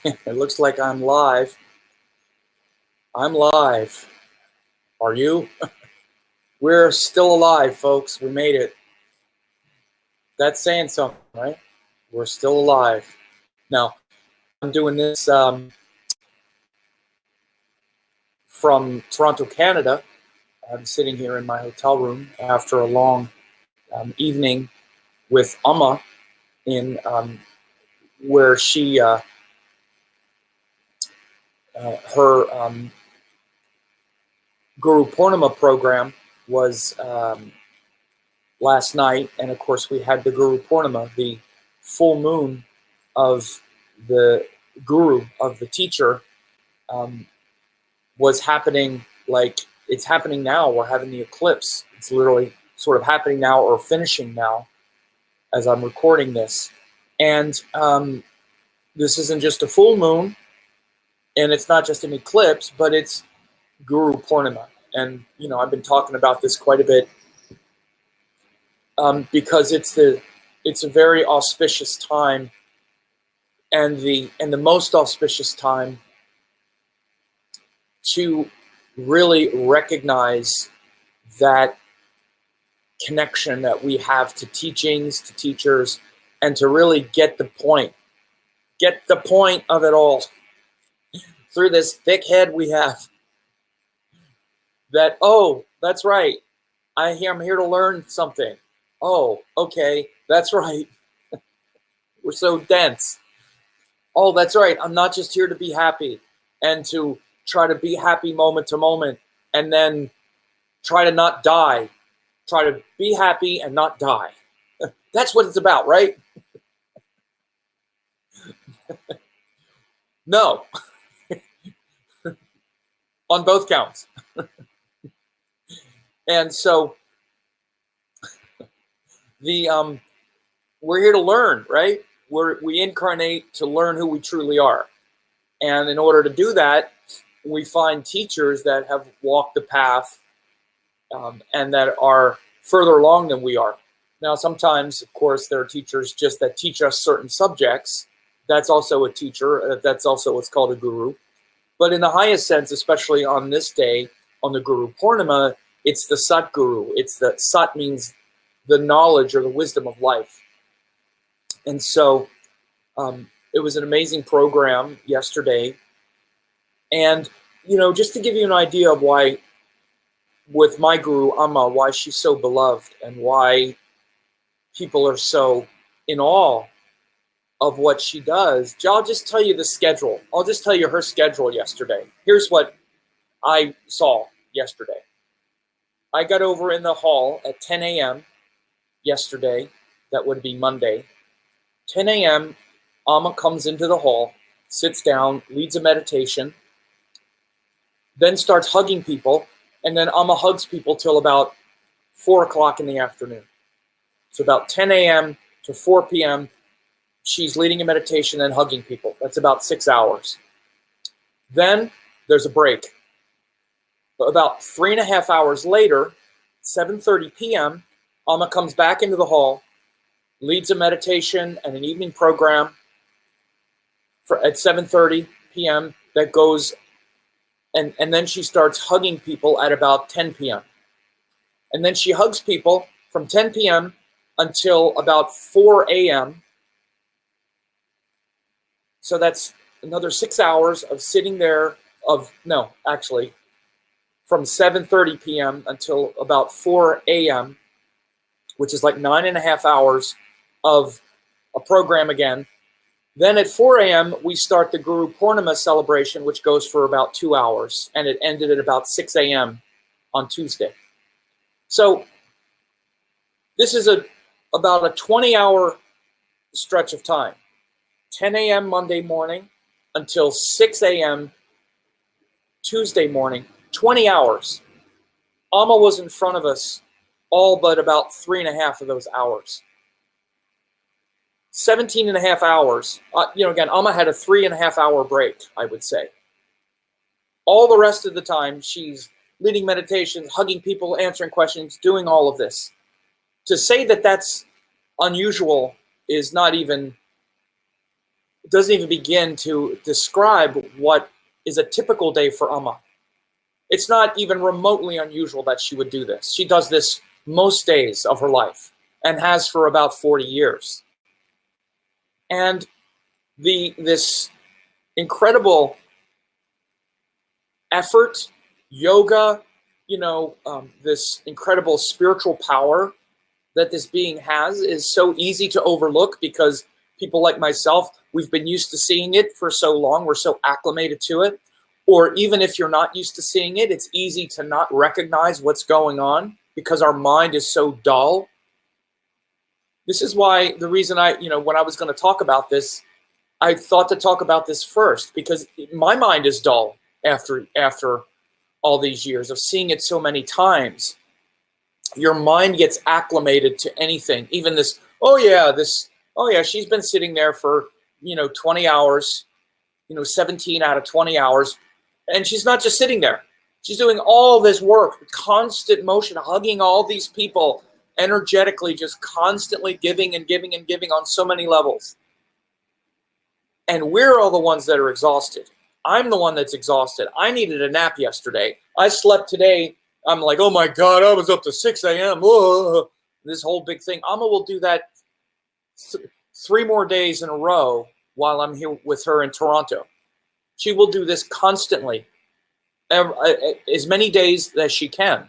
It looks like I'm live. I'm live. Are you? We're still alive, folks. We made it. That's saying something, right? We're still alive. Now, I'm doing this from Toronto, Canada. I'm sitting here in my hotel room after a long evening with Amma in where she her Guru Purnima program was last night, and of course we had the Guru Purnima, the full moon of the Guru, of the teacher, was happening like it's happening now. We're having the eclipse. It's literally sort of happening now or finishing now as I'm recording this. And this isn't just a full moon, and it's not just an eclipse, but it's Guru Purnima. And, you know, I've been talking about this quite a bit because it's a very auspicious time, and the most auspicious time to really recognize that connection that we have to teachings, to teachers, and to really get the point of it all through this thick head we have. That, oh, that's right, I'm here to learn something. Oh, okay, that's right. We're so dense. Oh, that's right, I'm not just here to be happy and to try to be happy moment to moment and then try to not die. Try to be happy and not die. That's what it's about, right? No. On both counts. And so we're here to learn, right? We incarnate to learn who we truly are. And in order to do that, we find teachers that have walked the path and that are further along than we are. Now, sometimes, of course, there are teachers just that teach us certain subjects. That's also a teacher. That's also what's called a guru. But in the highest sense, especially on this day, on the Guru Purnima, it's the Sat Guru. It's the Sat means the knowledge or the wisdom of life. And so it was an amazing program yesterday. And, you know, just to give you an idea of why, with my Guru, Amma, why she's so beloved and why people are so in awe of what she does, I'll just tell you the schedule. I'll just tell you her schedule yesterday. Here's what I saw yesterday. I got over in the hall at 10 a.m. yesterday. That would be Monday. 10 a.m., Amma comes into the hall, sits down, leads a meditation, then starts hugging people, and then Amma hugs people till about 4 o'clock in the afternoon. So about 10 a.m. to 4 p.m., she's leading a meditation and hugging people. That's about 6 hours. Then there's a break. About 3.5 hours later, 7:30 p.m., Amma comes back into the hall, leads a meditation and an evening program at 7:30 p.m. that goes, and then she starts hugging people at about 10 p.m. And then she hugs people from 10 p.m. until about 4 a.m. So that's another 6 hours of sitting there from 7:30 p.m. until about 4 a.m., which is like 9.5 hours of a program again. Then at 4 a.m., we start the Guru Purnima celebration, which goes for about 2 hours, and it ended at about 6 a.m. on Tuesday. So this is about a 20-hour stretch of time. 10 a.m. Monday morning until 6 a.m. Tuesday morning, 20 hours. Amma was in front of us all but about 3.5 of those hours. 17.5 hours. Again, Amma had a 3.5 hour break, I would say. All the rest of the time, she's leading meditations, hugging people, answering questions, doing all of this. To say that that's unusual is not even It doesn't even begin to describe what is a typical day for Amma. It's not even remotely unusual that she would do this. She does this most days of her life and has for about 40 years. And this incredible effort, yoga, this incredible spiritual power that this being has is so easy to overlook because people like myself, we've been used to seeing it for so long, we're so acclimated to it. Or even if you're not used to seeing it, it's easy to not recognize what's going on because our mind is so dull. This is why the reason when I was going to talk about this, I thought to talk about this first because my mind is dull after all these years of seeing it so many times. Your mind gets acclimated to anything, even this, oh yeah, she's been sitting there for, 20 hours, 17 out of 20 hours. And she's not just sitting there. She's doing all this work, constant motion, hugging all these people, energetically, just constantly giving and giving and giving on so many levels. And we're all the ones that are exhausted. I'm the one that's exhausted. I needed a nap yesterday. I slept today. I'm like, oh my God, I was up to 6 a.m. Whoa. This whole big thing. Amma will do that 3 more days in a row while I'm here with her in Toronto. She will do this constantly, as many days as she can.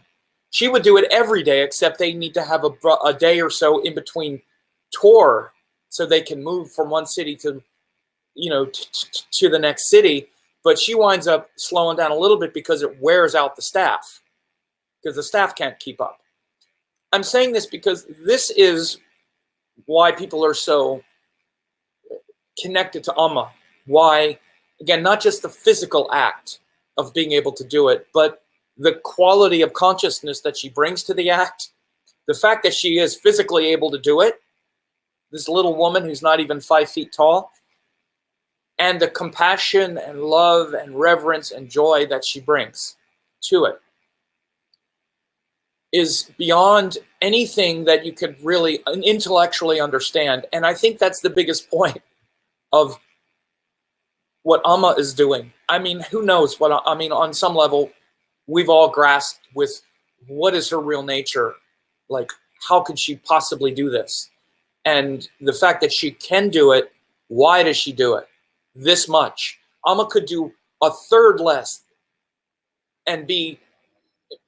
She would do it every day, except they need to have a day or so in between tour so they can move from one city to, to the next city. But she winds up slowing down a little bit because it wears out the staff, because the staff can't keep up. I'm saying this because this is why people are so connected to Amma. Why, again, not just the physical act of being able to do it, but the quality of consciousness that she brings to the act, the fact that she is physically able to do it, this little woman who's not even 5 feet tall, and the compassion and love and reverence and joy that she brings to it is beyond anything that you could really intellectually understand. And I think that's the biggest point of what Amma is doing. I mean, who knows what, on some level, we've all grasped with what is her real nature? Like, how could she possibly do this? And the fact that she can do it, why does she do it? This much. Amma could do a third less and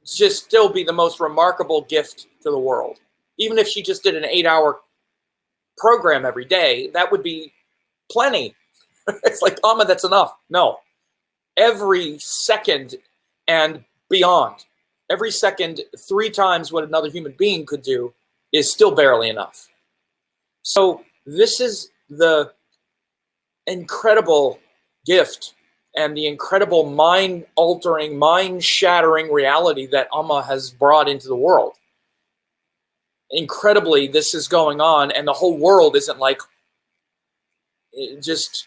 still be the most remarkable gift to the world. Even if she just did an 8-hour program every day, that would be plenty. It's like, Amma, that's enough. No. Every second and beyond, every second, 3 times what another human being could do is still barely enough. So this is the incredible gift and the incredible mind-altering, mind-shattering reality that Amma has brought into the world. Incredibly, this is going on, and the whole world isn't like just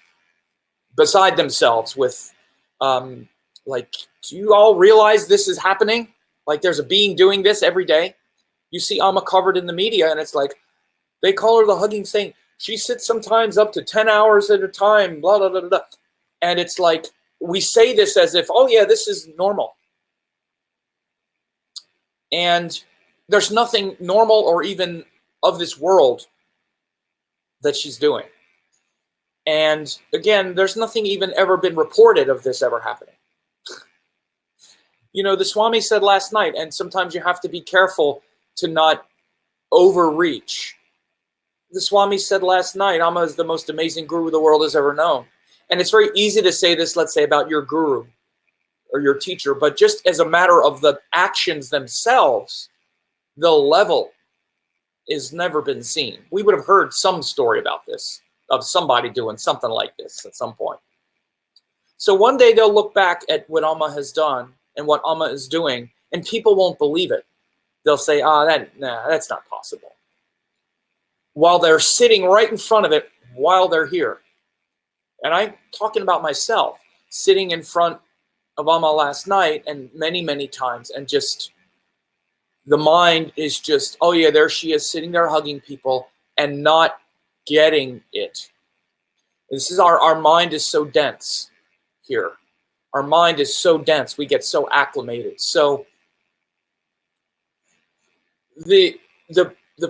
beside themselves with, like, do you all realize this is happening? Like, there's a being doing this every day. You see Amma covered in the media, and it's like, they call her the hugging saint. She sits sometimes up to 10 hours at a time, blah, blah, blah, blah. And it's like, we say this as if, oh yeah, this is normal. And there's nothing normal or even of this world that she's doing. And again, there's nothing even ever been reported of this ever happening. The Swami said last night, and sometimes you have to be careful to not overreach. The Swami said last night, Amma is the most amazing guru the world has ever known. And it's very easy to say this, let's say, about your guru or your teacher, but just as a matter of the actions themselves, the level is never been seen. We would have heard some story about this, of somebody doing something like this at some point. So one day they'll look back at what Amma has done and what Amma is doing, and people won't believe it. They'll say, that's not possible. While they're sitting right in front of it while they're here. And I'm talking about myself, sitting in front of Amma last night and many, many times, and just the mind is just, oh yeah, there she is sitting there hugging people and not getting it. This is our mind is so dense here. Our mind is so dense. We get so acclimated. So the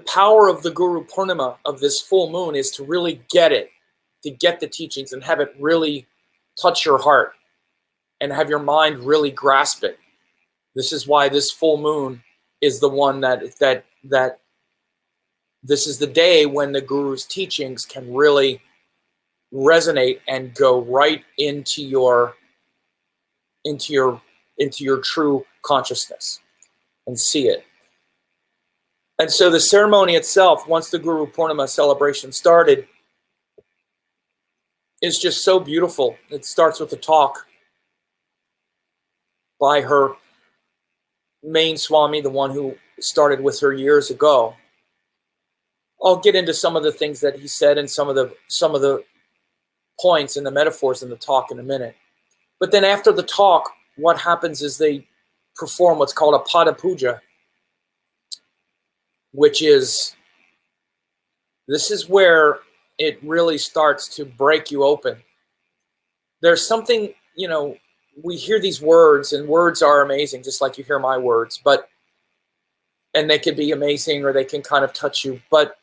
power of the Guru Purnima, of this full moon, is to really get it, to get the teachings and have it really touch your heart and have your mind really grasp it. This is why this full moon is the one that this is the day when the Guru's teachings can really resonate and go right into your true consciousness and see it. And so the ceremony itself, once the Guru Purnima celebration started, is just so beautiful. It starts with a talk by her main Swami, the one who started with her years ago. I'll get into some of the things that he said and some of the points and the metaphors in the talk in a minute. But then after the talk, what happens is they perform what's called a Pada Puja, which is, this is where it really starts to break you open. There's something, we hear these words, and words are amazing, just like you hear my words, and they can be amazing or they can kind of touch you. But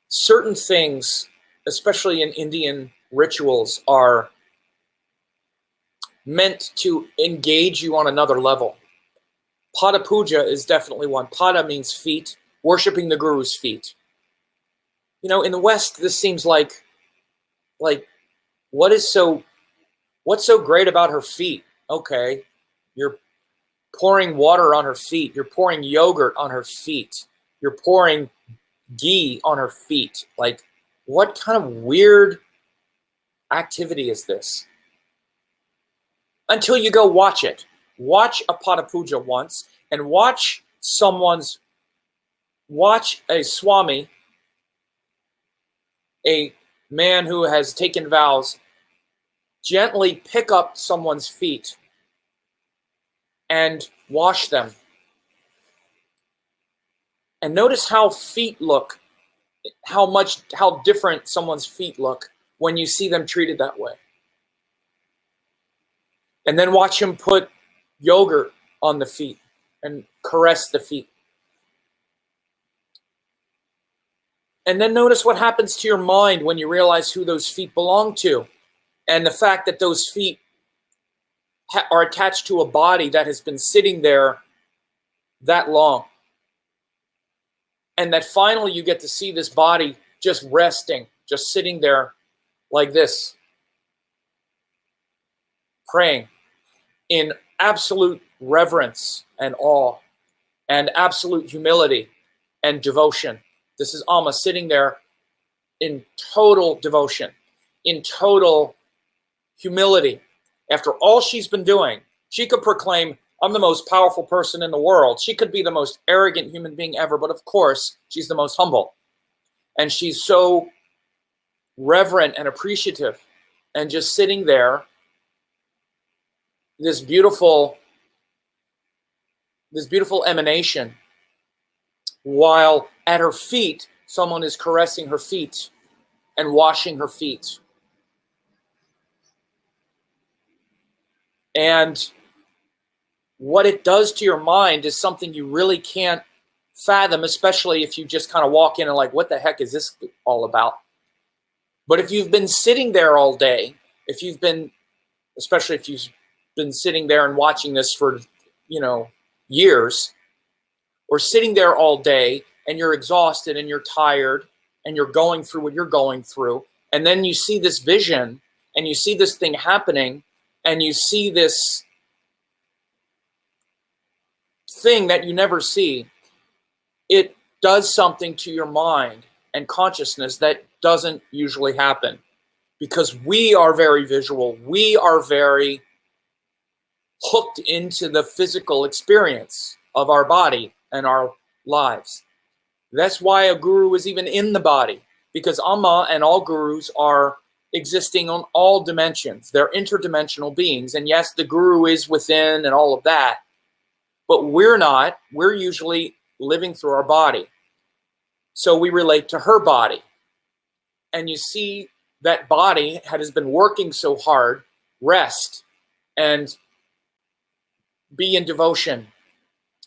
certain things, especially in Indian rituals, are meant to engage you on another level. Pada Puja is definitely one. Pada means feet, worshiping the Guru's feet. In the West, this seems like what's so great about her feet? Okay, you're pouring water on her feet. You're pouring yogurt on her feet. You're pouring ghee on her feet. Like, what kind of weird activity is this? Until you go watch it. Watch a Pada Puja once, and watch a Swami, a man who has taken vows, gently pick up someone's feet and wash them. And notice how feet look, how different someone's feet look when you see them treated that way. And then watch him put yogurt on the feet and caress the feet. And then notice what happens to your mind when you realize who those feet belong to, and the fact that those feet are attached to a body that has been sitting there that long. And that finally you get to see this body just resting, just sitting there like this, praying in absolute reverence and awe and absolute humility and devotion. This is Amma sitting there in total devotion, in total humility. After all she's been doing, she could proclaim, I'm the most powerful person in the world. She could be the most arrogant human being ever, but of course, she's the most humble. And she's so reverent and appreciative and just sitting there, this beautiful emanation, while at her feet, someone is caressing her feet and washing her feet. And what it does to your mind is something you really can't fathom, especially if you just kind of walk in and like, what the heck is this all about? But if you've been sitting there all day, especially if you've been sitting there and watching this for, years, or sitting there all day and you're exhausted and you're tired and you're going through what you're going through, and then you see this vision and you see this thing happening and you see this thing that you never see, it does something to your mind and consciousness that doesn't usually happen, because we are very visual. We are very hooked into the physical experience of our body and our lives. That's why a guru is even in the body, because Amma and all gurus are existing on all dimensions. They're interdimensional beings. And yes, the guru is within and all of that, but we're not. We're usually living through our body. So we relate to her body. And you see that body has been working so hard rest and be in devotion.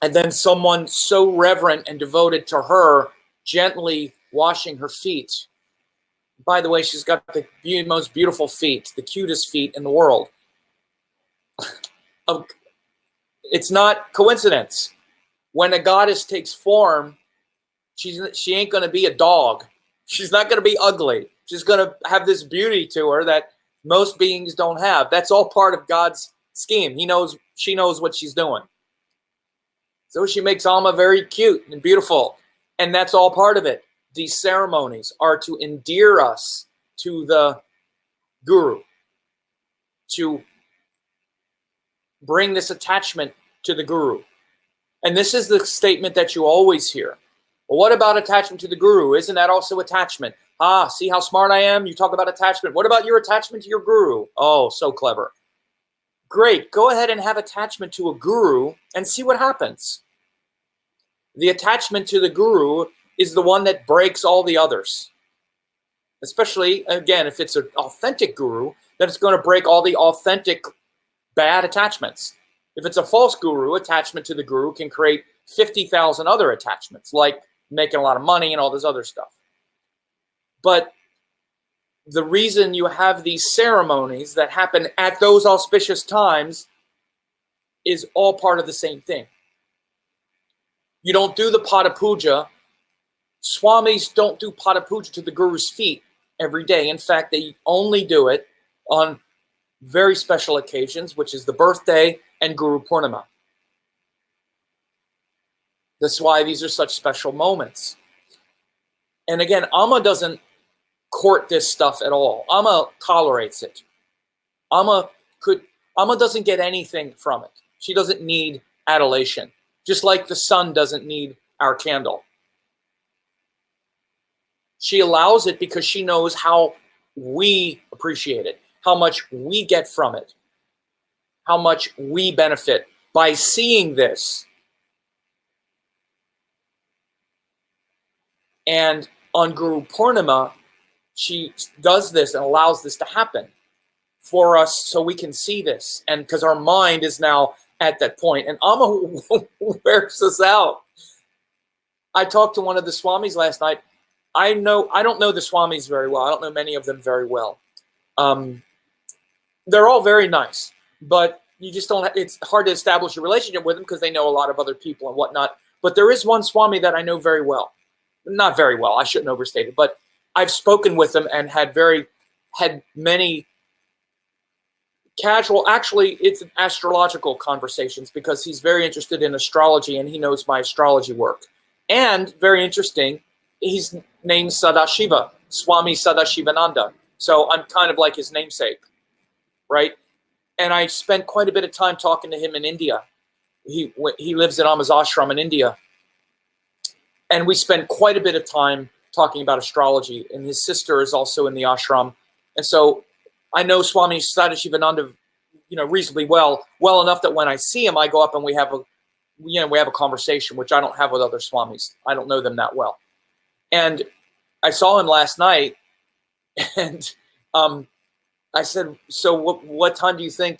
And then someone so reverent and devoted to her gently washing her feet. By the way, she's got the most beautiful feet, the cutest feet in the world. It's not coincidence. When a goddess takes form, she ain't going to be a dog. She's not going to be ugly. She's going to have this beauty to her that most beings don't have. That's all part of God's scheme. She knows what she's doing. So she makes Amma very cute and beautiful. And that's all part of it. These ceremonies are to endear us to the Guru, to bring this attachment to the Guru. And this is the statement that you always hear. Well, what about attachment to the Guru? Isn't that also attachment? See how smart I am? You talk about attachment. What about your attachment to your Guru? Oh, so clever. Great. Go ahead and have attachment to a Guru and see what happens. The attachment to the Guru is the one that breaks all the others. Especially, again, if it's an authentic Guru, then it's going to break all the authentic bad attachments. If it's a false Guru, attachment to the Guru can create 50,000 other attachments, like making a lot of money and all this other stuff. But the reason you have these ceremonies that happen at those auspicious times is all part of the same thing. You don't do the Pada Puja. Swamis don't do Pada Puja to the Guru's feet every day. In fact, they only do it on very special occasions, which is the birthday and Guru Purnima. That's why these are such special moments. And again, Amma doesn't court this stuff at all. Amma tolerates it. Amma doesn't get anything from it. She doesn't need adulation, just like the sun doesn't need our candle. She allows it because she knows how we appreciate it, how much we get from it, how much we benefit by seeing this. And on Guru Purnima, she does this and allows this to happen for us so we can see this. And because our mind is now at that point. And Amma wears us out. I talked to one of the Swamis last night. I don't know the Swamis very well. I don't know many of them very well. They're all very nice, but you just don't. It's hard to establish a relationship with them because they know a lot of other people and whatnot. But there is one Swami that I know very well. Not very well. I shouldn't overstate it, but I've spoken with him and had many casual. Actually, it's astrological conversations because he's very interested in astrology and he knows my astrology work. And very interesting, he's named Sadashiva, Swami Sadashivananda. So I'm kind of like his namesake, right? And I spent quite a bit of time talking to him in India. He lives at Amma's ashram in India. And we spent quite a bit of time talking about astrology. And his sister is also in the ashram. And so I know Swami Sadashivananda, reasonably well enough that when I see him, I go up and we have a conversation, which I don't have with other Swamis. I don't know them that well. And I saw him last night, and I said, so what time do you think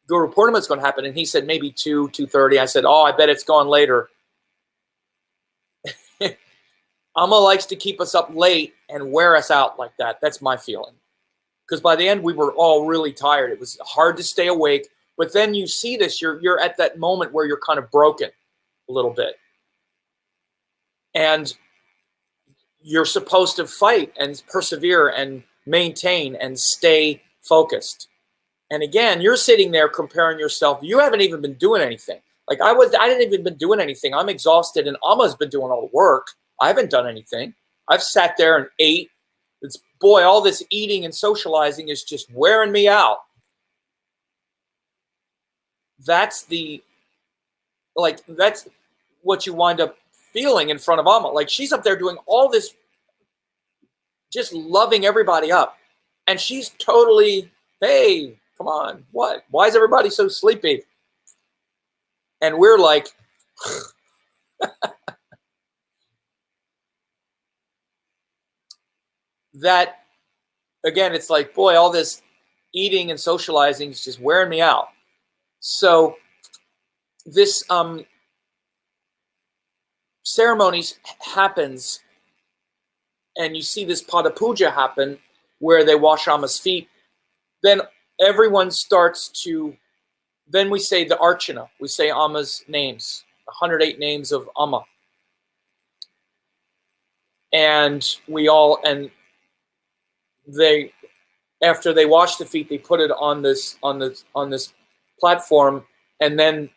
Guru Purnima is going to happen? And he said, maybe 2:30. I said, oh, I bet it's gone later. Amma likes to keep us up late and wear us out like that. That's my feeling. Because by the end, we were all really tired. It was hard to stay awake. But then you see this, you're at that moment where you're kind of broken a little bit. And you're supposed to fight and persevere and maintain and stay focused. And again, you're sitting there comparing yourself. You haven't even been doing anything. Like I didn't even been doing anything. I'm exhausted and Amma's been doing all the work. I haven't done anything. I've sat there and ate. All this eating and socializing is just wearing me out. That's what you wind up feeling in front of Amma. Like she's up there doing all this, just loving everybody up. And she's totally, hey, come on, what? Why is everybody so sleepy? And we're like, that again, it's like, boy, all this eating and socializing is just wearing me out. So this ceremonies happens, and you see this pada puja happen where they wash Amma's feet. Then everyone starts to, then we say the archana. We say Amma's names, 108 names of Amma. And they, after they wash the feet, they put it on this platform, and then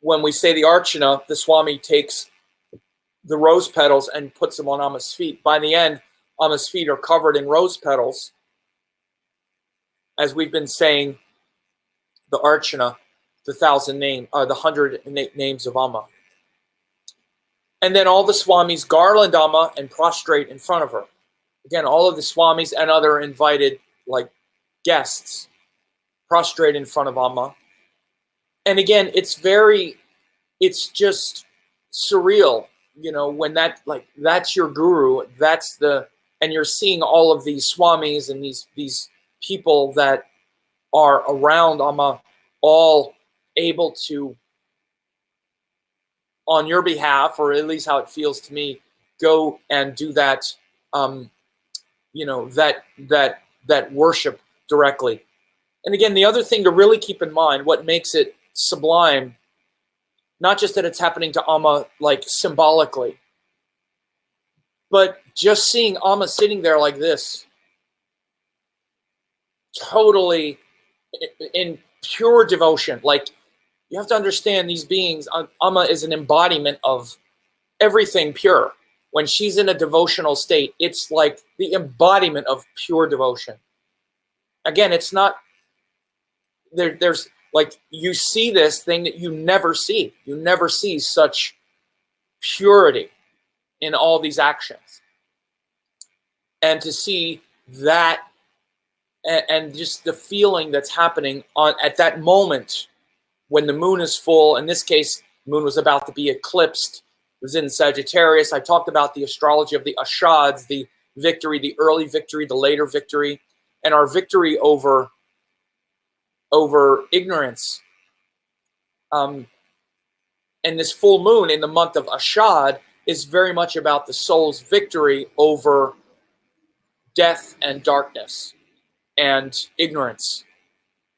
when we say the archana, the Swami takes the rose petals and puts them on Amma's feet. By the end, Amma's feet are covered in rose petals, as we've been saying the archana, the 108 names of Amma. And then all the Swamis garland Amma and prostrate in front of her. Again, all of the Swamis and other invited like guests prostrate in front of Amma. And again, it's just surreal, you know, when that's your guru, and you're seeing all of these Swamis and these people that are around Amma, all able to, on your behalf, or at least how it feels to me, go and do that, you know, that worship directly. And again, the other thing to really keep in mind, what makes it sublime, not just that it's happening to Amma like symbolically, but just seeing Amma sitting there like this, totally in pure devotion. Like, you have to understand, these beings, Amma is an embodiment of everything pure. When she's in a devotional state, it's like the embodiment of pure devotion. Again, it's not, there's like, you see this thing that you never see. You never see such purity in all these actions. And to see that, and just the feeling that's happening at that moment when the moon is full. In this case, the moon was about to be eclipsed. It was in Sagittarius. I talked about the astrology of the Ashads, the victory, the early victory, the later victory, and our victory over ignorance. And this full moon in the month of Ashad is very much about the soul's victory over death and darkness and ignorance.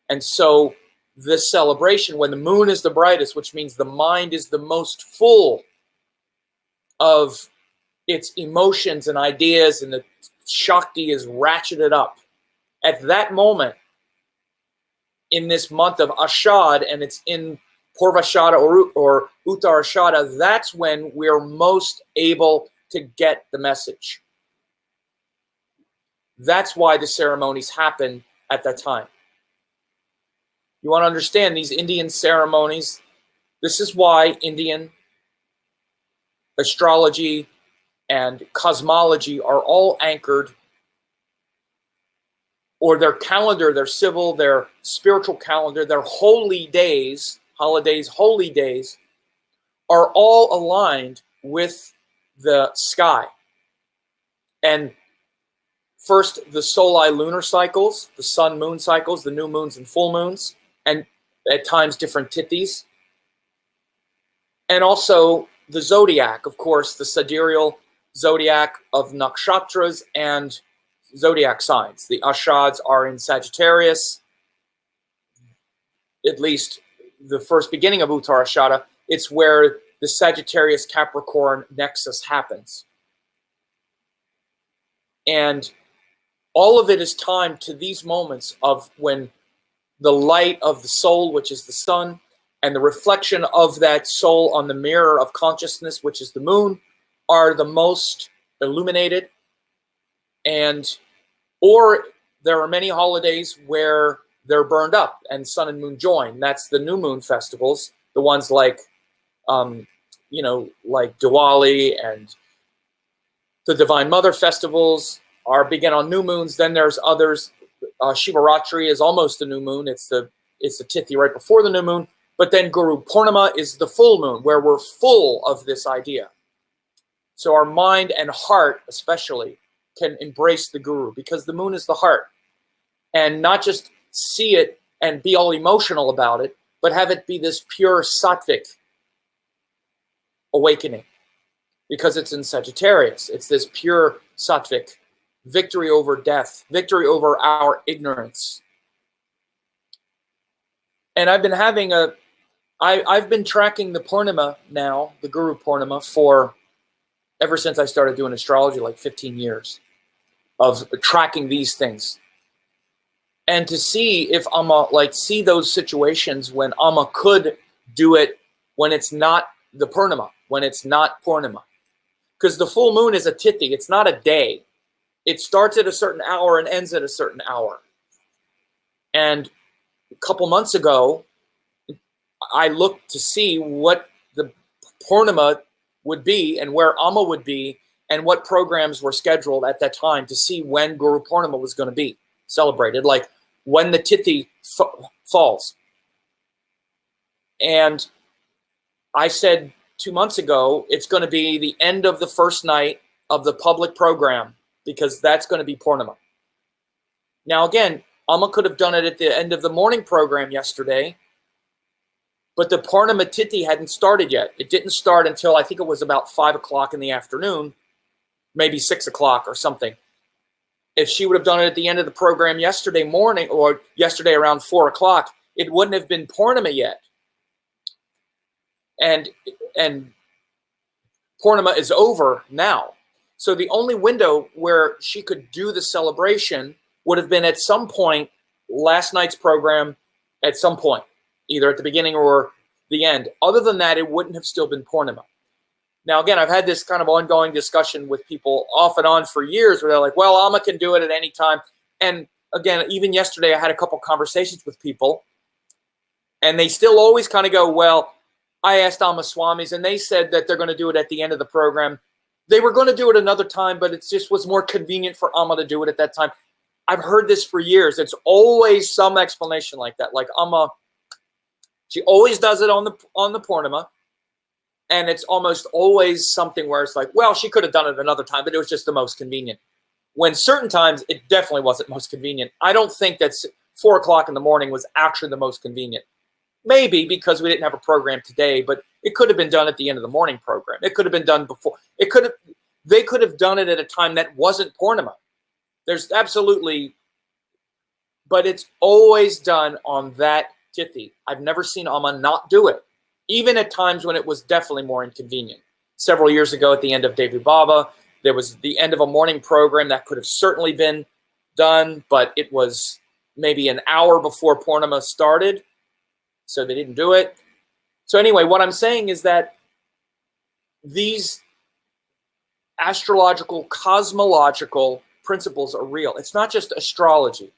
And so this celebration, when the moon is the brightest, which means the mind is the most full of its emotions and ideas, and the Shakti is ratcheted up, at that moment, in this month of Ashad, and it's in Purvashada or Uttarashada, that's when we're most able to get the message. That's why the ceremonies happen at that time. You want to understand these Indian ceremonies. This is why Indian astrology and cosmology are all anchored, or their calendar, their civil, their spiritual calendar, their holy days, holidays, holy days, are all aligned with the sky. And first, the soli lunar cycles, the sun-moon cycles, the new moons and full moons, and at times different tithis. And also the zodiac, of course, the sidereal zodiac of nakshatras and zodiac signs. The Ashads are in Sagittarius, at least the first beginning of Uttarashada. It's where the Sagittarius Capricorn nexus happens. And all of it is timed to these moments of when the light of the soul, which is the sun, and the reflection of that soul on the mirror of consciousness, which is the moon, are the most illuminated. Or there are many holidays where they're burned up and sun and moon join. That's the new moon festivals, the ones like, you know, like Diwali and the Divine Mother festivals begin on new moons. Then there's others. Shivaratri is almost the new moon. It's the tithi right before the new moon. But then Guru Purnima is the full moon, where we're full of this idea. So our mind and heart especially can embrace the Guru, because the moon is the heart, and not just see it and be all emotional about it, but have it be this pure sattvic awakening, because it's in Sagittarius. It's this pure sattvic victory over death, victory over our ignorance. And I've been having I've been tracking the Purnima now, the Guru Purnima, ever since I started doing astrology, like 15 years of tracking these things. And to see if Amma, see those situations when Amma could do it when it's not the Purnima, when it's not Purnima. Because the full moon is a tithi, it's not a day. It starts at a certain hour and ends at a certain hour. And a couple months ago, I looked to see what the Purnima would be and where Amma would be and what programs were scheduled at that time to see when Guru Purnima was going to be celebrated, like when the tithi falls. And I said 2 months ago, it's going to be the end of the first night of the public program, because that's going to be Purnima. Now, again, Amma could have done it at the end of the morning program yesterday, but the Purnima tithi hadn't started yet. It didn't start until I think it was about 5 o'clock in the afternoon, maybe 6 o'clock or something. If she would have done it at the end of the program yesterday morning or yesterday around 4 o'clock, it wouldn't have been Purnima yet. And Purnima is over now. So the only window where she could do the celebration would have been at some point, last night's program, at some point, either at the beginning or the end. Other than that, it wouldn't have still been Purnima. Now, again, I've had this kind of ongoing discussion with people off and on for years where they're like, well, Amma can do it at any time. And again, even yesterday, I had a couple conversations with people, and they still always kind of go, well, I asked Amma Swamis, and they said that they're going to do it at the end of the program. They were going to do it another time, but it just was more convenient for Amma to do it at that time. I've heard this for years. It's always some explanation like that. Like Amma, she always does it on the Purnima, and it's almost always something where it's like, well, she could have done it another time, but it was just the most convenient. When certain times, it definitely wasn't most convenient. I don't think that 4 o'clock in the morning was actually the most convenient. Maybe because we didn't have a program today, but it could have been done at the end of the morning program. It could have been done before. They could have done it at a time that wasn't Purnima. There's absolutely, but it's always done on that tithi. I've never seen Amma not do it, even at times when it was definitely more inconvenient. Several years ago at the end of Devi Baba, there was the end of a morning program that could have certainly been done, but it was maybe an hour before Purnima started, so they didn't do it. So anyway, what I'm saying is that these astrological, cosmological principles are real. It's not just astrology.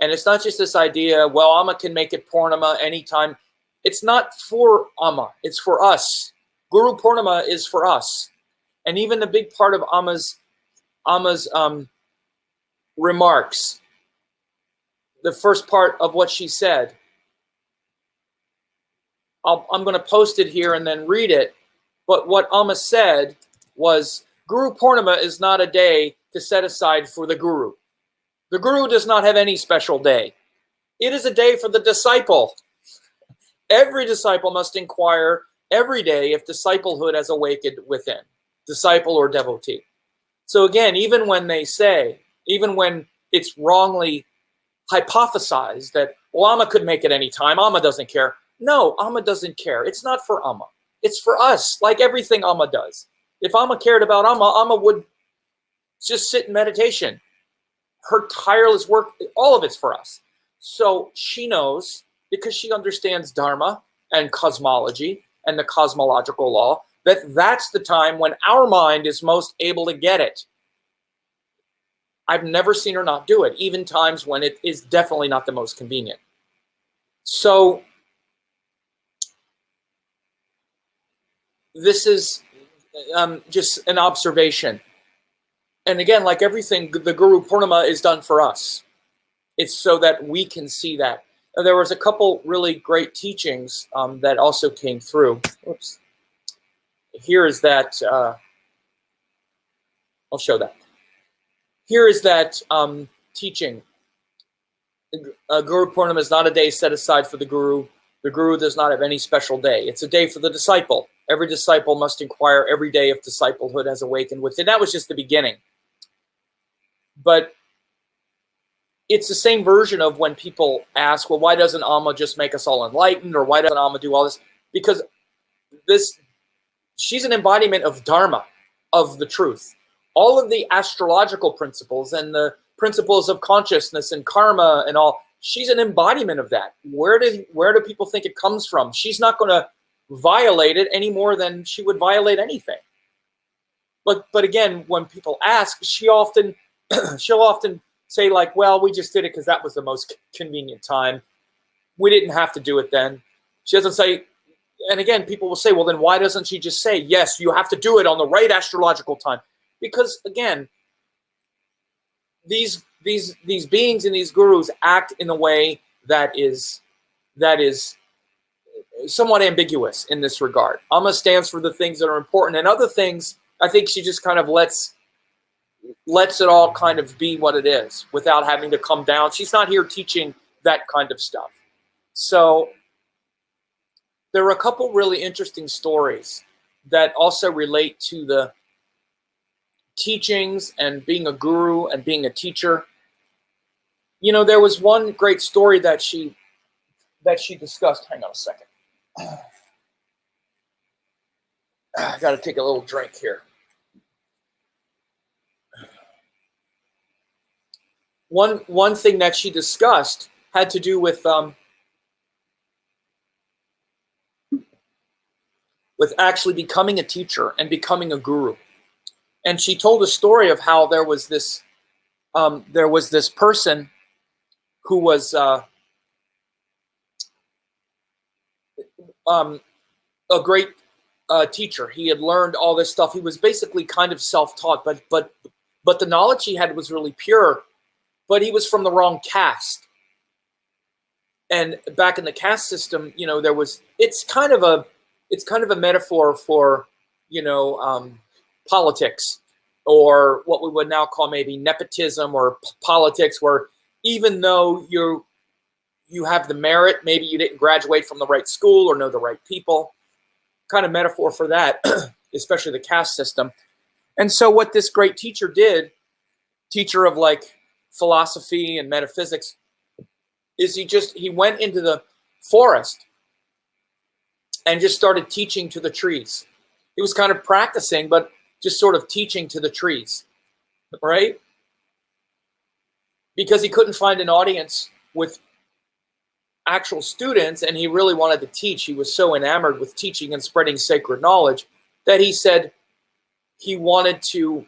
And it's not just this idea, well, Amma can make it Purnima anytime. It's not for Amma. It's for us. Guru Purnima is for us. And even the big part of Amma's remarks, the first part of what she said, I'm going to post it here and then read it. But what Amma said was, Guru Purnima is not a day to set aside for the Guru. The Guru does not have any special day. It is a day for the disciple. Every disciple must inquire every day if disciplehood has awakened within, disciple or devotee. So again, even when they say, even when it's wrongly hypothesized that, well, Amma could make it any time, Amma doesn't care. No, Amma doesn't care. It's not for Amma. It's for us, like everything Amma does. If Amma cared about Amma, Amma would just sit in meditation. Her tireless work, all of it's for us. So she knows, because she understands Dharma and cosmology and the cosmological law, that that's the time when our mind is most able to get it. I've never seen her not do it, even times when it is definitely not the most convenient. So this is just an observation. And again, like everything, the Guru Purnima is done for us. It's so that we can see that. And there was a couple really great teachings that also came through. Oops. Here is that. I'll show that. here is that teaching. Guru Purnima is not a day set aside for the Guru. The Guru does not have any special day. It's a day for the disciple. Every disciple must inquire every day if disciplehood has awakened within. That was just the beginning. But it's the same version of when people ask, well, why doesn't Amma just make us all enlightened? Or why doesn't Amma do all this? Because she's an embodiment of Dharma, of the truth. All of the astrological principles and the principles of consciousness and karma and all, she's an embodiment of that. Where do people think it comes from? She's not going to violate it any more than she would violate anything. But again, when people ask, she'll often say like, well, we just did it because that was the most convenient time. We didn't have to do it then. She doesn't say, and again, people will say, well, then why doesn't she just say, yes, you have to do it on the right astrological time? Because again, these beings and these gurus act in a way that is somewhat ambiguous in this regard. Amma stands for the things that are important, and other things, I think she just kind of lets it all kind of be what it is without having to come down. She's not here teaching that kind of stuff. So there are a couple really interesting stories that also relate to the teachings and being a guru and being a teacher. You know, there was one great story that she discussed. Hang on a second. I got to take a little drink here. One thing that she discussed had to do with actually becoming a teacher and becoming a guru. And she told a story of how there was this person who was a great teacher. He had learned all this stuff. He was basically kind of self-taught, but the knowledge he had was really pure. But he was from the wrong caste. And back in the caste system, you know, it's kind of a metaphor for, you know, politics, or what we would now call maybe nepotism or politics, where even though you have the merit, maybe you didn't graduate from the right school or know the right people, kind of metaphor for that, especially the caste system. And so what this great teacher did, teacher of like philosophy and metaphysics, is he went into the forest and just started teaching to the trees. He was kind of practicing, but just sort of teaching to the trees, right? Because he couldn't find an audience with actual students, and he really wanted to teach. He was so enamored with teaching and spreading sacred knowledge that he said he wanted to,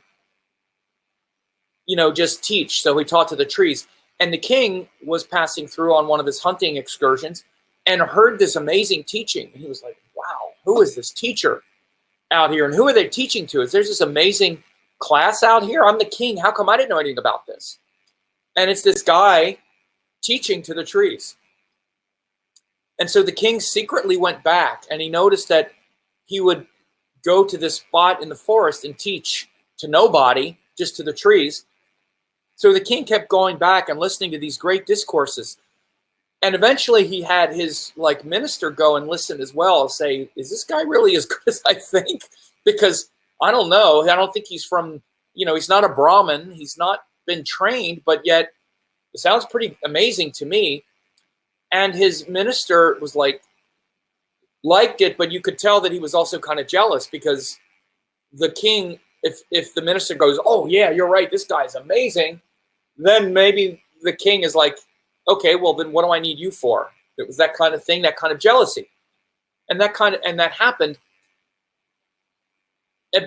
you know, just teach. So he taught to the trees. And the king was passing through on one of his hunting excursions and heard this amazing teaching. And he was like, wow, who is this teacher out here? And who are they teaching to? There's this amazing class out here. I'm the king. How come I didn't know anything about this? And it's this guy teaching to the trees. And so the king secretly went back, and he noticed that he would go to this spot in the forest and teach to nobody, just to the trees. So the king kept going back and listening to these great discourses. And eventually he had his like minister go and listen as well and say, is this guy really as good as I think? Because I don't know. I don't think he's from, you know, he's not a Brahmin. He's not been trained, but yet it sounds pretty amazing to me. And his minister was like, liked it, but you could tell that he was also kind of jealous, because the king, if the minister goes, oh yeah, you're right, this guy's amazing, then maybe the king is like, okay, well then what do I need you for? It was that kind of thing, that kind of jealousy. And that happened.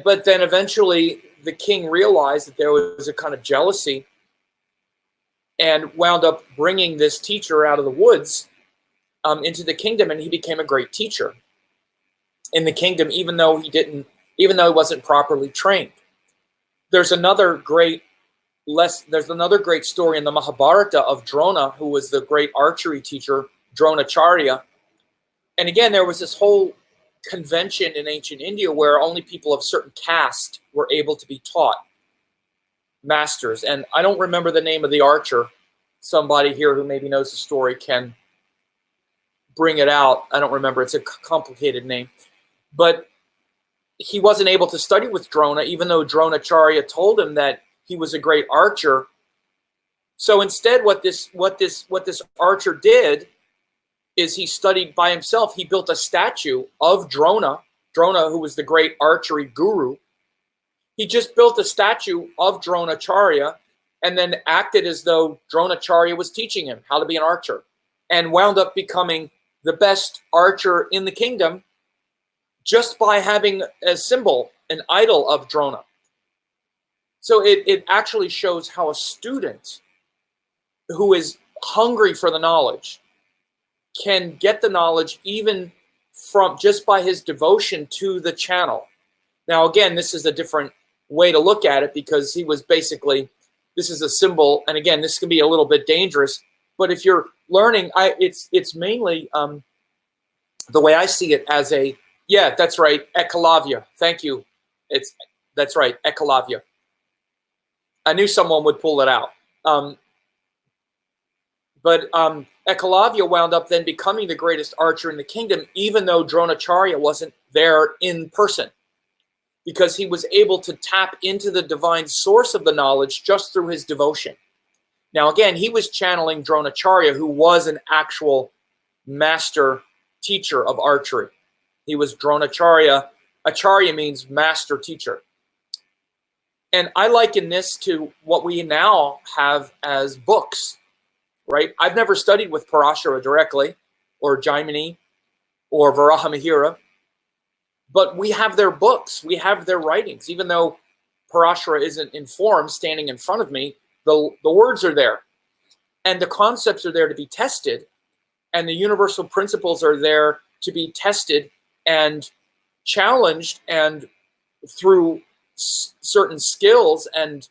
But then eventually the king realized that there was a kind of jealousy and wound up bringing this teacher out of the woods into the kingdom, and he became a great teacher in the kingdom, even though he wasn't properly trained. There's another great story in the Mahabharata of Drona, who was the great archery teacher, Dronacharya. And again, there was this whole convention in ancient India where only people of certain caste were able to be taught. masters. And I don't remember the name of the archer. Somebody here who maybe knows the story can bring it out. I don't remember. It's a complicated name. But he wasn't able to study with Drona, even though Dronacharya told him that he was a great archer. So instead, what this archer did is he studied by himself. He built a statue of Drona, who was the great archery guru. He just built a statue of Dronacharya and then acted as though Dronacharya was teaching him how to be an archer, and wound up becoming the best archer in the kingdom just by having a symbol, an idol of Drona. So it actually shows how a student who is hungry for the knowledge can get the knowledge even from just by his devotion to the channel. Now, again, this is a different way to look at it, because he was basically, this is a symbol, and again, this can be a little bit dangerous, but if you're learning, it's mainly the way I see it as a, yeah, that's right, Ekalavya. Thank you. That's right, Ekalavya. I knew someone would pull it out. But Ekalavya wound up then becoming the greatest archer in the kingdom, even though Dronacharya wasn't there in person, because he was able to tap into the divine source of the knowledge just through his devotion. Now, again, he was channeling Dronacharya, who was an actual master teacher of archery. He was Dronacharya. Acharya means master teacher. And I liken this to what we now have as books, right? I've never studied with Parashara directly, or Jaimini, or Varahamihira, but we have their books, we have their writings. Even though Parashara isn't in form standing in front of me, the words are there, and the concepts are there to be tested, and the universal principles are there to be tested and challenged, and through certain skills and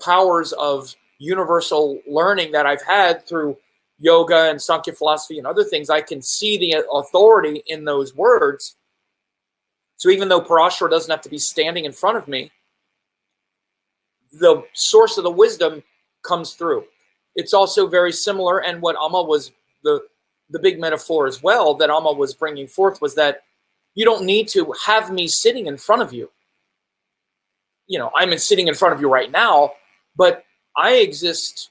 powers of universal learning that I've had through yoga and Sankhya philosophy and other things, I can see the authority in those words. So even though Parashara doesn't have to be standing in front of me, the source of the wisdom comes through. It's also very similar, and what Amma was, the big metaphor as well that Amma was bringing forth was that you don't need to have me sitting in front of you. You know, I'm sitting in front of you right now, but I exist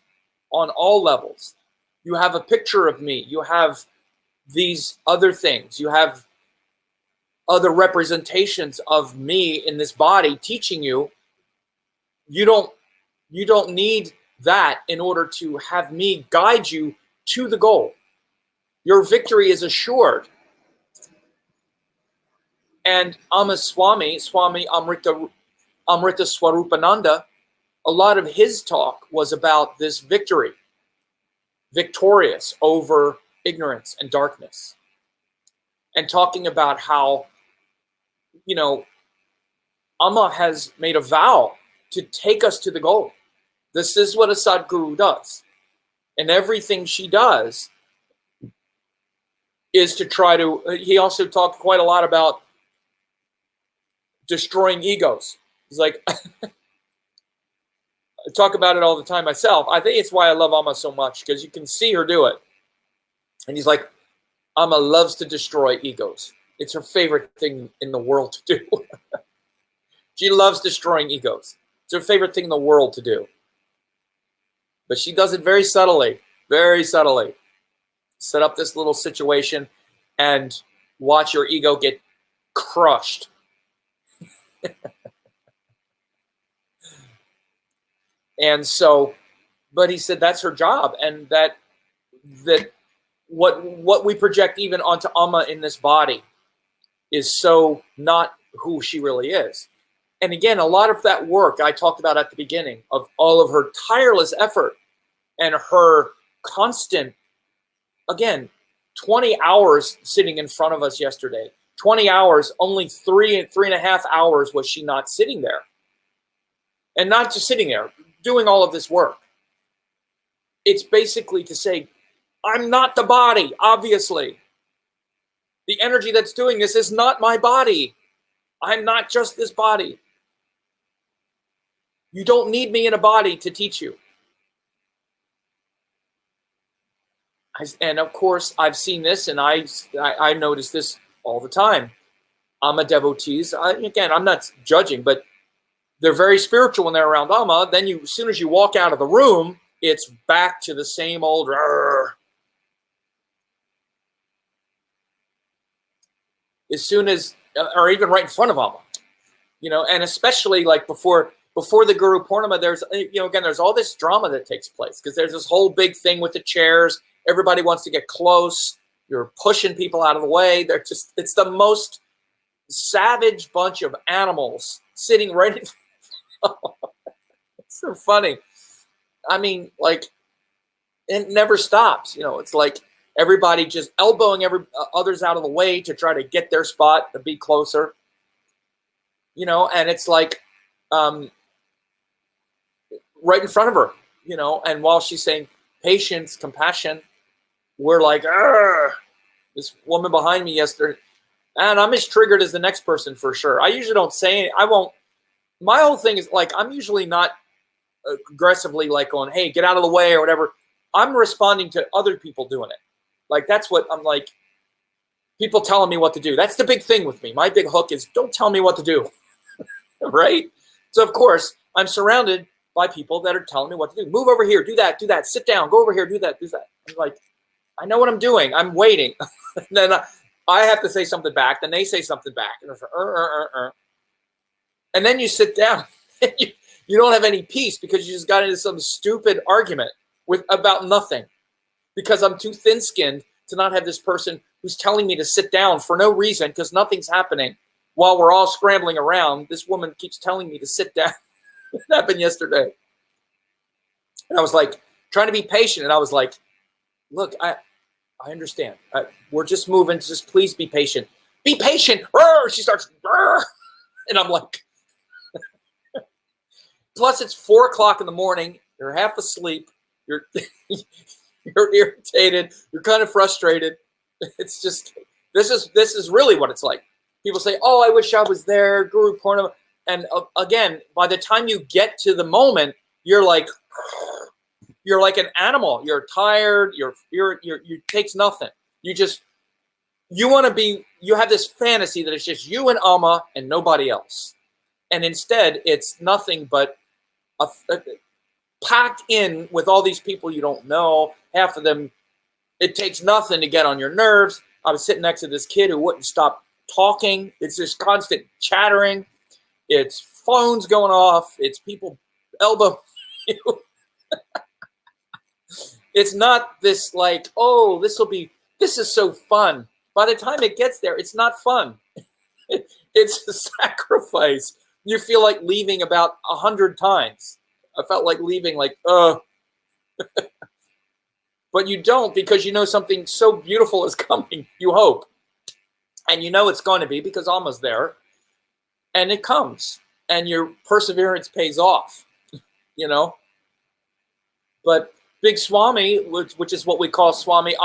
on all levels. You have a picture of me. You have these other things. You have other representations of me in this body teaching you. You don't need that in order to have me guide you to the goal. Your victory is assured. And Amma Swami Amrita Swarupananda, a lot of his talk was about this victory, victorious over ignorance and darkness, and talking about how, you know, Amma has made a vow to take us to the goal. This is what a Sadguru does. And everything she does is to try to, he also talked quite a lot about destroying egos. He's like, I talk about it all the time myself. I think it's why I love Amma so much, because you can see her do it. And he's like, Amma loves to destroy egos. It's her favorite thing in the world to do. She loves destroying egos. It's her favorite thing in the world to do. But she does it very subtly, very subtly. Set up this little situation and watch your ego get crushed. And so, but he said that's her job, and that what we project even onto Amma in this body is so not who she really is. And again, a lot of that work I talked about at the beginning, of all of her tireless effort and her constant, again, 20 hours sitting in front of us yesterday. 20 hours, only three and a half hours was she not sitting there. And not just sitting there, doing all of this work. It's basically to say, I'm not the body, obviously. The energy that's doing this is not my body. I'm not just this body. You don't need me in a body to teach you. And of course, I've seen this, and I notice this all the time. Amma devotees, again, I'm not judging, but they're very spiritual when they're around Amma. Then as soon as you walk out of the room, it's back to the same old. As soon as, or even right in front of Amma, and especially like before the Guru Purnima, there's, again, there's all this drama that takes place because there's this whole big thing with the chairs. Everybody wants to get close. You're pushing people out of the way. It's the most savage bunch of animals sitting right in front of them. It's so funny. I mean, like, it never stops. It's like everybody just elbowing others out of the way to try to get their spot to be closer. And it's like right in front of her, and while she's saying patience, compassion, we're like, this woman behind me yesterday, and I'm as triggered as the next person for sure. I usually don't say anything. I won't. My whole thing is like, I'm usually not aggressively like going, hey, get out of the way or whatever. I'm responding to other people doing it. Like, that's what I'm like, people telling me what to do. That's the big thing with me. My big hook is don't tell me what to do. Right? So of course I'm surrounded by people that are telling me what to do. Move over here, do that, sit down, go over here, do that, do that. I'm like, I know what I'm doing. I'm waiting. And then I have to say something back. Then they say something back. And it's like, And then you sit down. And you don't have any peace because you just got into some stupid argument about nothing. Because I'm too thin-skinned to not have this person who's telling me to sit down for no reason because nothing's happening while we're all scrambling around. This woman keeps telling me to sit down. It happened yesterday. And I was like, trying to be patient. And I was like, look, I understand. We're just moving. Just please be patient. Be patient. She starts. And I'm like, plus it's 4 o'clock in the morning. You're half asleep. You're irritated. You're kind of frustrated. It's just, this is really what it's like. People say, oh, I wish I was there, Guru Purnima. And again, by the time you get to the moment, you're like an animal. You're tired. You takes nothing. You want to be, you have this fantasy that it's just you and Amma and nobody else. And instead, it's nothing but packed in with all these people you don't know. Half of them, it takes nothing to get on your nerves. I was sitting next to this kid who wouldn't stop talking. It's just constant chattering. It's phones going off. It's people elbow you. It's not this like, oh, this is so fun. By the time it gets there, it's not fun. It's a sacrifice. You feel like leaving about 100 times. I felt like leaving like, but you don't because you know something so beautiful is coming. You hope. And you know it's going to be because Amma's there. And it comes. And your perseverance pays off. But Big Swami, which is what we call Swami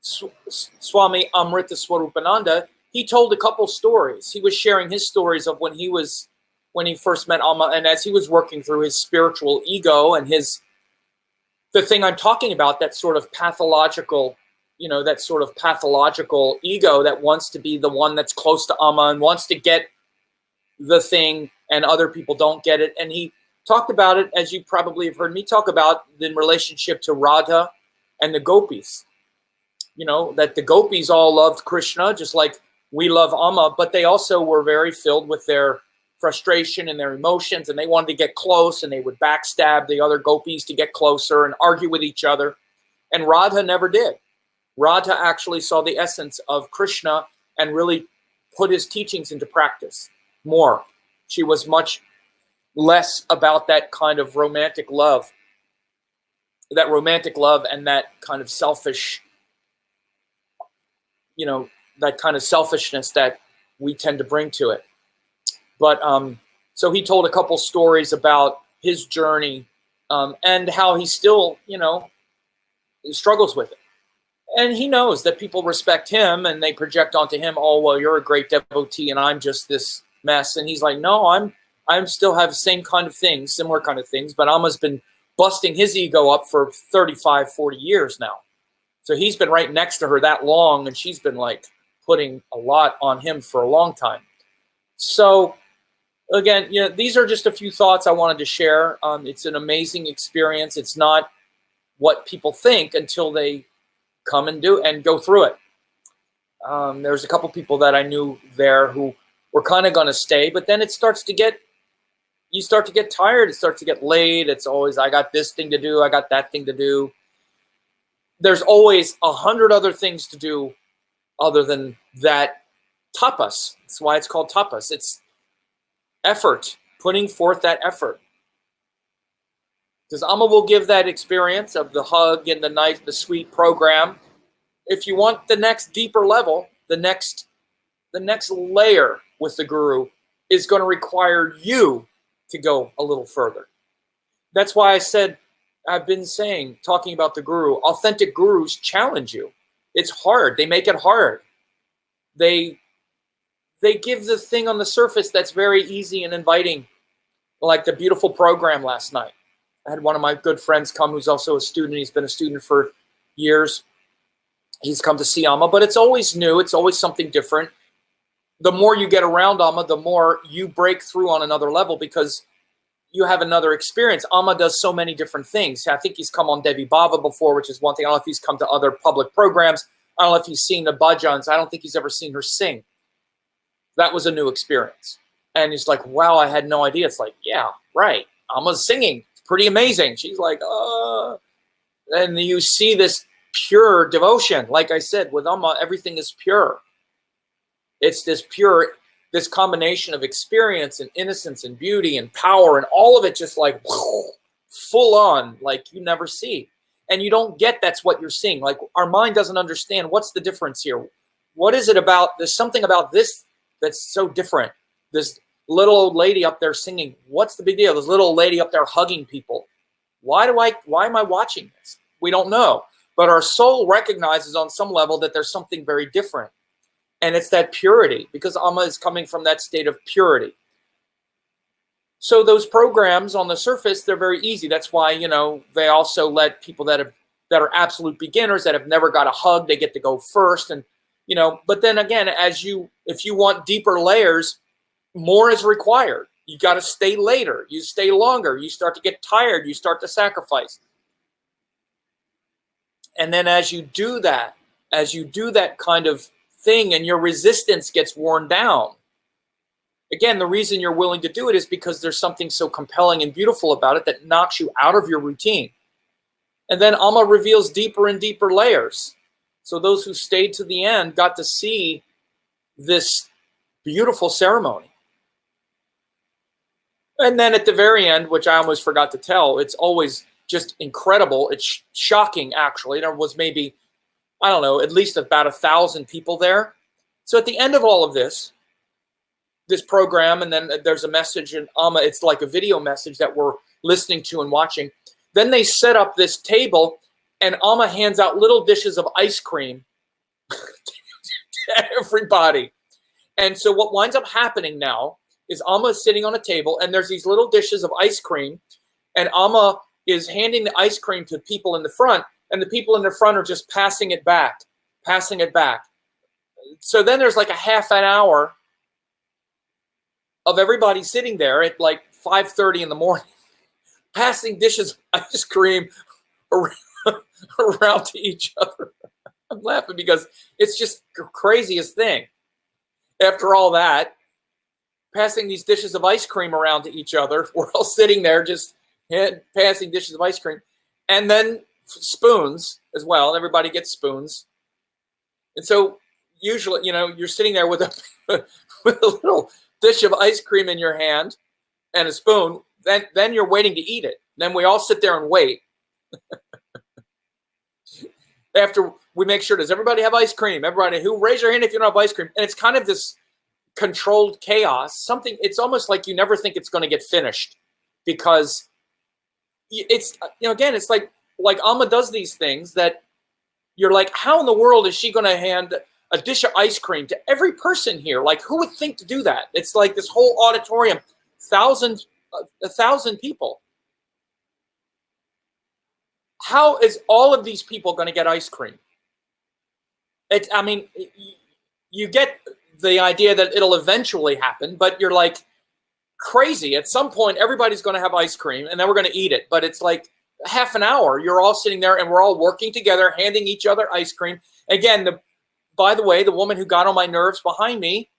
Swami Amrita Swarupananda, he told a couple stories. He was sharing his stories of when he first met Amma, and as he was working through his spiritual ego and the thing I'm talking about, that sort of pathological, that sort of pathological ego that wants to be the one that's close to Amma and wants to get the thing and other people don't get it. And he talked about it, as you probably have heard me talk about, in relationship to Radha and the gopis. That the gopis all loved Krishna just like we love Amma, but they also were very filled with their frustration and their emotions, and they wanted to get close, and they would backstab the other gopis to get closer and argue with each other. And Radha never did. Radha actually saw the essence of Krishna and really put his teachings into practice more. She was much less about that kind of romantic love and that kind of selfish, that kind of selfishness that we tend to bring to it. But so he told a couple stories about his journey and how he still, struggles with it. And he knows that people respect him and they project onto him, oh, well, you're a great devotee and I'm just this mess. And he's like, no, I still have the same kind of things, similar kind of things, but Amma's been busting his ego up for 35, 40 years now. So he's been right next to her that long, and she's been like putting a lot on him for a long time. So again, you know, these are just a few thoughts I wanted to share. It's an amazing experience. It's not what people think until they come and do and go through it. There's a couple people that I knew there who were kind of going to stay, but then it starts to get, you start to get tired. It starts to get late. It's always, I got this thing to do. I got that thing to do. There's always 100 other things to do other than that tapas. That's why it's called tapas. It's effort, putting forth that effort. Because Amma will give that experience of the hug and the nice, the sweet program. If you want the next deeper level, the next layer with the Guru is going to require you to go a little further. That's why I said, I've been saying, talking about the Guru, authentic Gurus challenge you. It's hard. They make it hard. They give the thing on the surface that's very easy and inviting, like the beautiful program last night. I had one of my good friends come who's also a student. He's been a student for years. He's come to see Amma, but it's always new. It's always something different. The more you get around Amma, the more you break through on another level because you have another experience. Amma does so many different things. I think he's come on Devi Bhava before, which is one thing. I don't know if he's come to other public programs. I don't know if he's seen the bhajans. I don't think he's ever seen her sing. That was a new experience. And he's like, wow, I had no idea. It's like, yeah, right. Amma's singing. It's pretty amazing. She's like, and you see this pure devotion. Like I said, with Amma, everything is pure. It's this pure, this combination of experience and innocence and beauty and power and all of it just like full on, like you never see. And you don't get that's what you're seeing. Like our mind doesn't understand what's the difference here. What is it about, there's something about this that's so different. This little old lady up there singing, what's the big deal? This little old lady up there hugging people. Why am I watching this? We don't know. But our soul recognizes on some level that there's something very different. And it's that purity, because Amma is coming from that state of purity. So those programs on the surface, they're very easy. That's why, you know, they also let people that are absolute beginners, that have never got a hug, they get to go first. And, you know, but then again, if you want deeper layers, more is required. You got to stay later. You stay longer. You start to get tired. You start to sacrifice. And then as you do that kind of thing and your resistance gets worn down, again, the reason you're willing to do it is because there's something so compelling and beautiful about it that knocks you out of your routine. And then Amma reveals deeper and deeper layers. So those who stayed to the end got to see this beautiful ceremony. And then at the very end, which I almost forgot to tell, it's always just incredible. It's shocking, actually. There was maybe, I don't know, at least about 1,000 people there. So at the end of all of this program, and then there's a message in Amma, it's like a video message that we're listening to and watching. Then they set up this table, and Amma hands out little dishes of ice cream to everybody. And so what winds up happening now is Amma is sitting on a table, and there's these little dishes of ice cream, and Amma is handing the ice cream to people in the front, and the people in the front are just passing it back. So then there's like a half an hour of everybody sitting there at like 5:30 in the morning, passing dishes of ice cream around to each other. I'm laughing because it's just the craziest thing. After all that, passing these dishes of ice cream around to each other, we're all sitting there just passing dishes of ice cream, and then spoons as well. Everybody gets spoons. And so usually, you know, you're sitting there with a little dish of ice cream in your hand and a spoon. Then you're waiting to eat it. Then we all sit there and wait. After we make sure, does everybody have ice cream? Everybody who raise your hand if you don't have ice cream. And it's kind of this controlled chaos. It's almost like you never think it's going to get finished, because it's, you know, again, it's like Amma does these things that you're like, how in the world is she going to hand a dish of ice cream to every person here? Like, who would think to do that? It's like this whole auditorium 1,000 people. How is all of these people going to get ice cream? I mean, you get the idea that it'll eventually happen, but you're like, crazy. At some point, everybody's going to have ice cream, and then we're going to eat it. But it's like half an hour. You're all sitting there, and we're all working together, handing each other ice cream. Again, by the way, the woman who got on my nerves behind me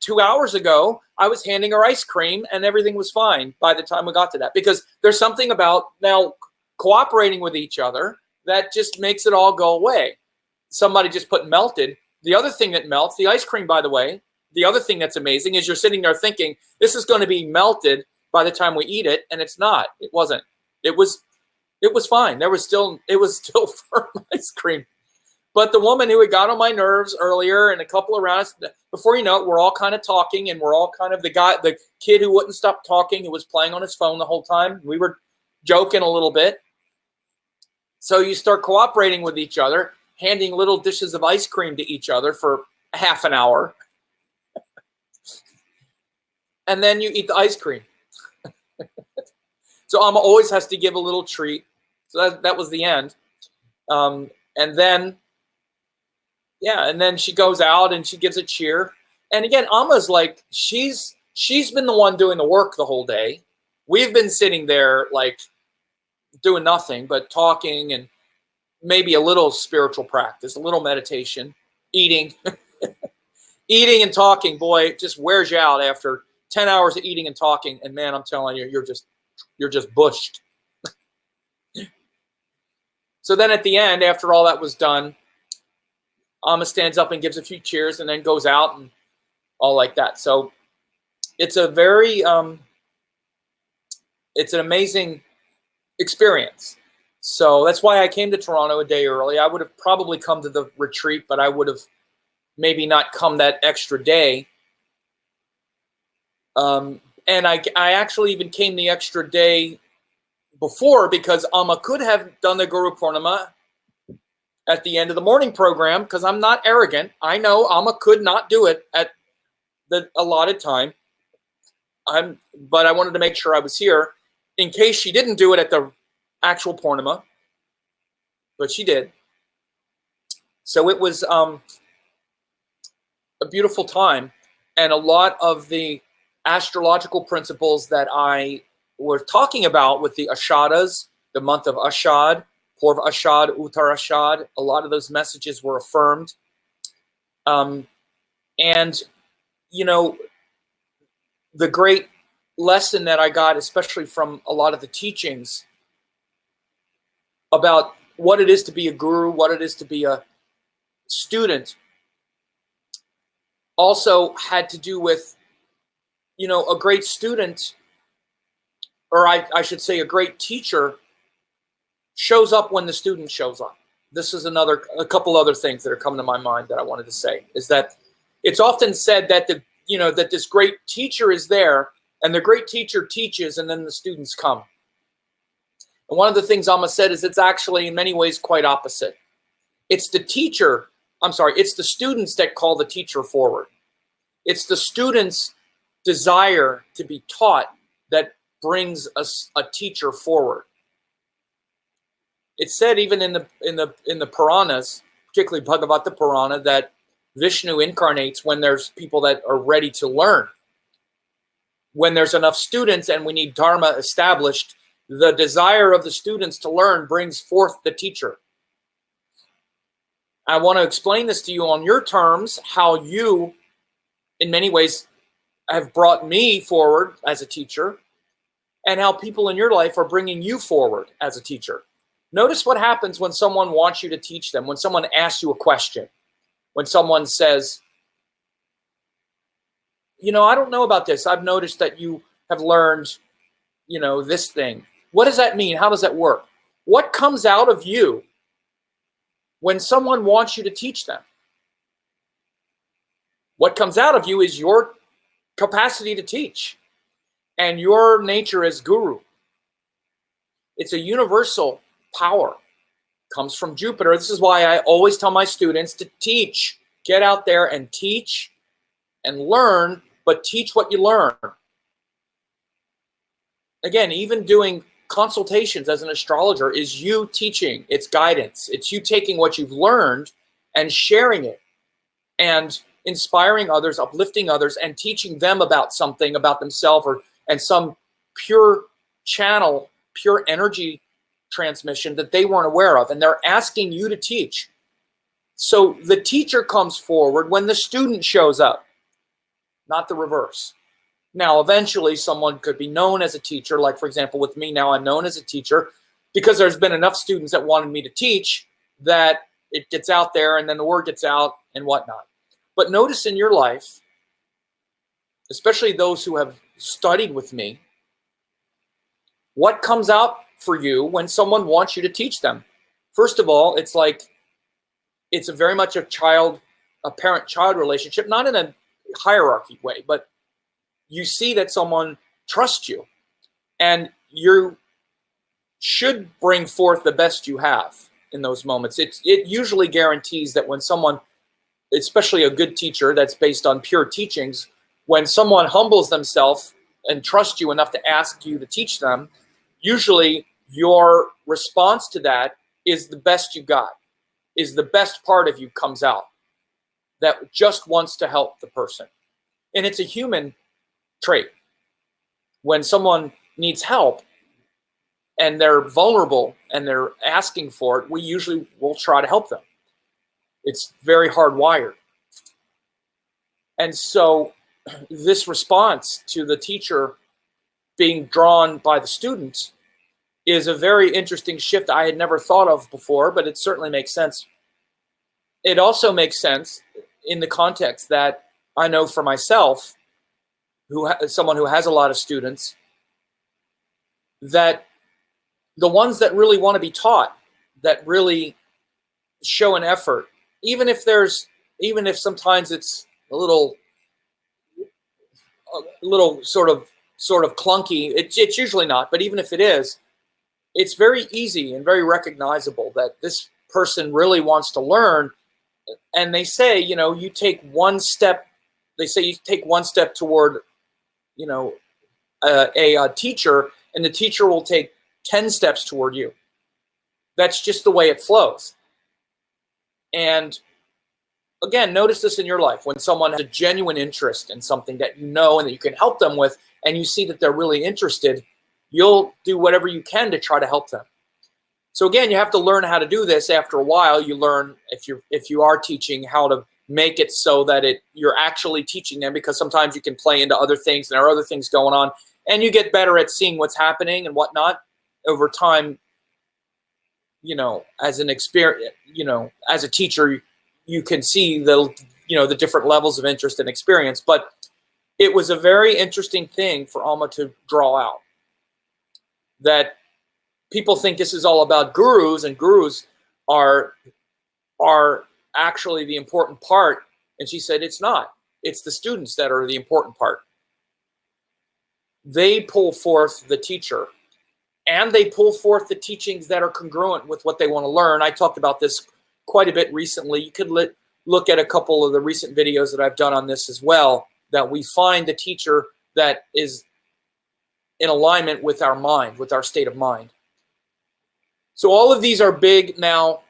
2 hours ago, I was handing her ice cream, and everything was fine by the time we got to that. Because there's something about now cooperating with each other that just makes it all go away. Somebody just put melted. The other thing that melts, the ice cream, by the way, the other thing that's amazing is you're sitting there thinking, this is going to be melted by the time we eat it, and it's not. It wasn't. It was fine. It was still firm ice cream. But the woman who had got on my nerves earlier and a couple around us, before you know it, we're all kind of talking, and we're all kind of the kid who wouldn't stop talking, who was playing on his phone the whole time. We were joking a little bit. So you start cooperating with each other, handing little dishes of ice cream to each other for half an hour. And then you eat the ice cream. So Amma always has to give a little treat. So that was the end. And then she goes out and she gives a cheer. And again, Amma's like, she's been the one doing the work the whole day. We've been sitting there like doing nothing but talking and maybe a little spiritual practice, a little meditation, eating. Eating and talking, boy, it just wears you out after 10 hours of eating and talking. And man, I'm telling you, you're just bushed. So then at the end, after all that was done, Amma stands up and gives a few cheers and then goes out and all like that. So it's a very, it's an amazing experience. So that's why I came to Toronto a day early. I would have probably come to the retreat, but I would have maybe not come that extra day. And I actually even came the extra day before because Amma could have done the Guru Purnima at the end of the morning program because I'm not arrogant. I know Amma could not do it at the allotted time. But I wanted to make sure I was here in case she didn't do it at the actual Purnima, but she did. So it was a beautiful time, and a lot of the astrological principles that I was talking about with the Ashadas, the month of Ashad, Purva Ashad, Uttar Ashad, a lot of those messages were affirmed. And, you know, the great lesson that I got, especially from a lot of the teachings about what it is to be a guru, what it is to be a student, also had to do with, you know, a great student, or I should say a great teacher, shows up when the student shows up. This is a couple other things that are coming to my mind that I wanted to say, is that it's often said that that this great teacher is there, and the great teacher teaches, and then the students come. And one of the things Amma said is it's actually in many ways quite opposite. It's the students that call the teacher forward. It's the students' desire to be taught that brings a teacher forward. It's said even in the Puranas, particularly Bhagavata Purana, that Vishnu incarnates when there's people that are ready to learn. When there's enough students and we need dharma established, the desire of the students to learn brings forth the teacher. I want to explain this to you on your terms, how you, in many ways, have brought me forward as a teacher, and how people in your life are bringing you forward as a teacher. Notice what happens when someone wants you to teach them, when someone asks you a question, when someone says, you know, I don't know about this. I've noticed that you have learned, you know, this thing. What does that mean? How does that work? What comes out of you when someone wants you to teach them? What comes out of you is your capacity to teach and your nature as guru. It's a universal power. It comes from Jupiter. This is why I always tell my students to teach. Get out there and teach and learn, but teach what you learn. again, even doing consultations as an astrologer is you teaching, it's guidance. It's you taking what you've learned and sharing it and inspiring others, uplifting others, and teaching them about something about themselves and some pure channel, pure energy transmission that they weren't aware of. And they're asking you to teach. So the teacher comes forward when the student shows up, not the reverse. Now, eventually someone could be known as a teacher. Like, for example, with me now, I'm known as a teacher because there's been enough students that wanted me to teach that it gets out there and then the word gets out and whatnot. But notice in your life, especially those who have studied with me, what comes out for you when someone wants you to teach them? First of all, it's like, it's a very much a parent-child relationship, not in a hierarchy way, but you see that someone trusts you and you should bring forth the best you have in those moments. It usually guarantees that when someone, especially a good teacher that's based on pure teachings, when someone humbles themselves and trusts you enough to ask you to teach them, usually your response to that is the best you got, is the best part of you comes out that just wants to help the person. And it's a human trait. When someone needs help and they're vulnerable and they're asking for it, we usually will try to help them. It's very hardwired. And so this response to the teacher being drawn by the students is a very interesting shift I had never thought of before, but it certainly makes sense. It also makes sense in the context that I know for myself, someone who has a lot of students, that the ones that really want to be taught, that really show an effort, even if sometimes it's a little sort of clunky, it's usually not, but even if it is, it's very easy and very recognizable that this person really wants to learn. And they say, you take one step, toward, a teacher, and the teacher will take 10 steps toward you. That's just the way it flows. And again, notice this in your life. When someone has a genuine interest in something that you know and that you can help them with, and you see that they're really interested, you'll do whatever you can to try to help them. So again, you have to learn how to do this. After a while, you learn, if you are teaching, how to make it so that you're actually teaching them, because sometimes you can play into other things and there are other things going on, and you get better at seeing what's happening and whatnot over time. As an experience, as a teacher, you can see the different levels of interest and experience. But it was a very interesting thing for Amma to draw out, that people think this is all about gurus, and gurus are actually the important part. And she said, it's not. It's the students that are the important part. They pull forth the teacher, and they pull forth the teachings that are congruent with what they want to learn. I talked about this quite a bit recently. You could look at a couple of the recent videos that I've done on this as well, that we find the teacher that is in alignment with our mind, with our state of mind. So all of these are big now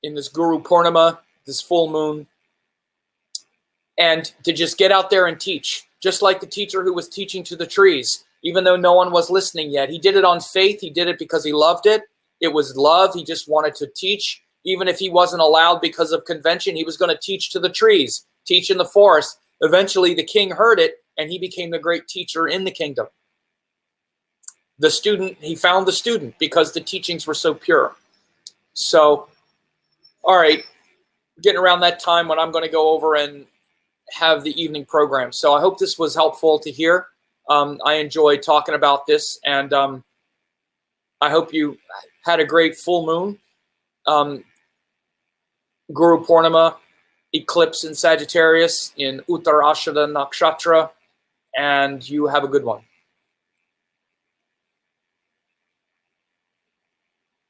in this Guru Purnima, this full moon, and to just get out there and teach, just like the teacher who was teaching to the trees, even though no one was listening yet. He did it on faith. He did it because he loved it. It was love. He just wanted to teach. Even if he wasn't allowed because of convention, he was going to teach to the trees, teach in the forest. Eventually, the king heard it, and he became the great teacher in the kingdom. The student, he found the student because the teachings were so pure. So, all right, getting around that time when I'm going to go over and have the evening program. So I hope this was helpful to hear. I enjoyed talking about this, and I hope you had a great full moon. Guru Purnima, eclipse in Sagittarius in Uttarashada Nakshatra, and you have a good one.